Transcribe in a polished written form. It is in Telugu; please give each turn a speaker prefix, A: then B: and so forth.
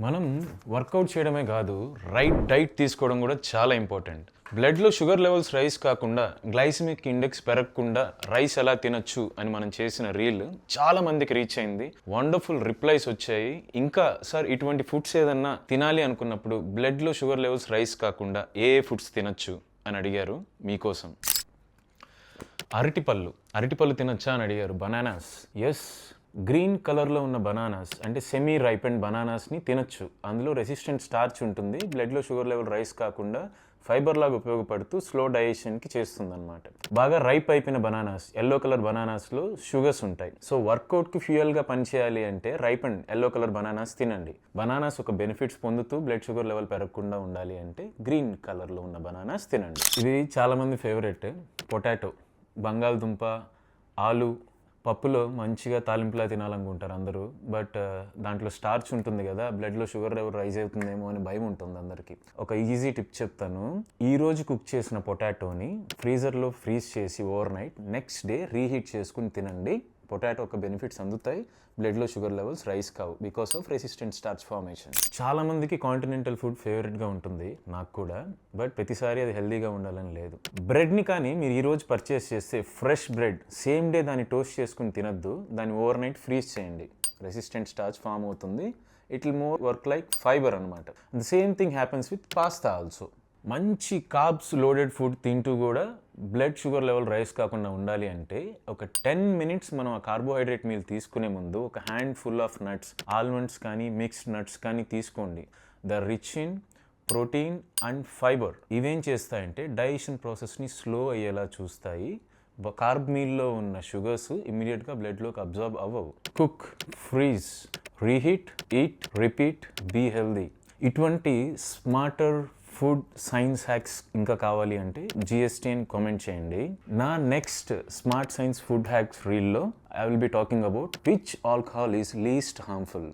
A: మనం వర్కౌట్ చేయడమే కాదు, రైట్ డైట్ తీసుకోవడం కూడా చాలా ఇంపార్టెంట్. బ్లడ్లో షుగర్ లెవెల్స్ రైస్ కాకుండా, గ్లైసిమిక్ ఇండెక్స్ పెరగకుండా రైస్ ఎలా తినొచ్చు అని మనం చేసిన రీల్ చాలా మందికి రీచ్ అయింది. వండర్ఫుల్ రిప్లైస్ వచ్చాయి. ఇంకా సార్ ఇటువంటి ఫుడ్స్ ఏదన్నా తినాలి అనుకున్నప్పుడు బ్లడ్లో షుగర్ లెవెల్స్ రైస్ కాకుండా ఏ ఫుడ్స్ తినొచ్చు అని అడిగారు. మీకోసం అరటిపళ్ళు తినొచ్చా అని అడిగారు. బనానాస్, ఎస్, గ్రీన్ కలర్లో ఉన్న బనానాస్ అంటే సెమీ రైపెండ్ బనానాస్ని తినొచ్చు. అందులో రెసిస్టెంట్ స్టార్చ్ ఉంటుంది. బ్లడ్లో షుగర్ లెవెల్ రైస్ కాకుండా ఫైబర్ లాగా ఉపయోగపడుతూ స్లో డైజెషన్కి చేస్తుంది అనమాట. బాగా రైప్ అయిపోయిన బనానాస్, ఎల్లో కలర్ బనానాస్లో షుగర్స్ ఉంటాయి. సో వర్కౌట్కి ఫ్యూయల్గా పనిచేయాలి అంటే రైపెండ్ ఎల్లో కలర్ బనానాస్ తినండి. బనానాస్ ఒక బెనిఫిట్స్ పొందుతూ బ్లడ్ షుగర్ లెవెల్ పెరగకుండా ఉండాలి అంటే గ్రీన్ కలర్లో ఉన్న బనానాస్ తినండి. ఇది చాలామంది ఫేవరెట్. పొటాటో, బంగాళదుంప, ఆలు పప్పులో మంచిగా తాలింపులా తినాలనుకుంటారు అందరూ. బట్ దాంట్లో స్టార్చ్ ఉంటుంది కదా, బ్లడ్లో షుగర్ లెవెల్ రైజ్ అవుతుందేమో అని భయం ఉంటుంది అందరికీ. ఒక ఈజీ టిప్ చెప్తాను. ఈ రోజు కుక్ చేసిన పొటాటోని ఫ్రీజర్లో ఫ్రీజ్ చేసి over night next day reheat చేసుకుని తినండి. పొటాటో ఒక బెనిఫిట్స్ అందుతాయి. బ్లడ్లో షుగర్ లెవెల్స్ రైజ్ కావు because of resistant starch formation. చాలా మందికి కాంటినెంటల్ ఫుడ్ ఫేవరెట్గా ఉంటుంది, నాకు కూడా. బట్ ప్రతిసారి అది హెల్దీగా ఉండాలని లేదు. బ్రెడ్ని కానీ మీరు ఈరోజు పర్చేస్ చేస్తే ఫ్రెష్ బ్రెడ్ సేమ్ డే దాన్ని టోస్ట్ చేసుకుని తినద్దు. దాన్ని ఓవర్ నైట్ ఫ్రీజ్ చేయండి. రెసిస్టెంట్ స్టార్చ్ ఫామ్ అవుతుంది. It will more work like fibre అనమాట. The same thing happens with pasta also. మంచి కార్బ్స్ లోడెడ్ ఫుడ్ తింటూ కూడా బ్లడ్ షుగర్ లెవెల్ రైస్ కాకుండా ఉండాలి అంటే ఒక 10 minutes మనం ఆ కార్బోహైడ్రేట్ మీల్ తీసుకునే ముందు ఒక hand full of nuts, almonds కానీ మిక్స్డ్ నట్స్ కానీ తీసుకోండి. The rich in protein and fibre. ఇవేం చేస్తాయంటే డైజెషన్ ప్రాసెస్ని స్లో అయ్యేలా చూస్తాయి. కార్బ్ మీల్లో ఉన్న షుగర్స్ ఇమ్మీడియట్గా బ్లడ్లోకి అబ్జార్బ్ అవ్వవు. Cook, freeze, reheat, eat, repeat, be healthy. ఇటువంటి స్మార్టర్ ఫుడ్ సైన్స్ హ్యాక్స్ ఇంకా కావాలి అంటే GST అని కామెంట్ చేయండి. నా next smart science food hacks రీల్లో I will be talking about which alcohol is least harmful.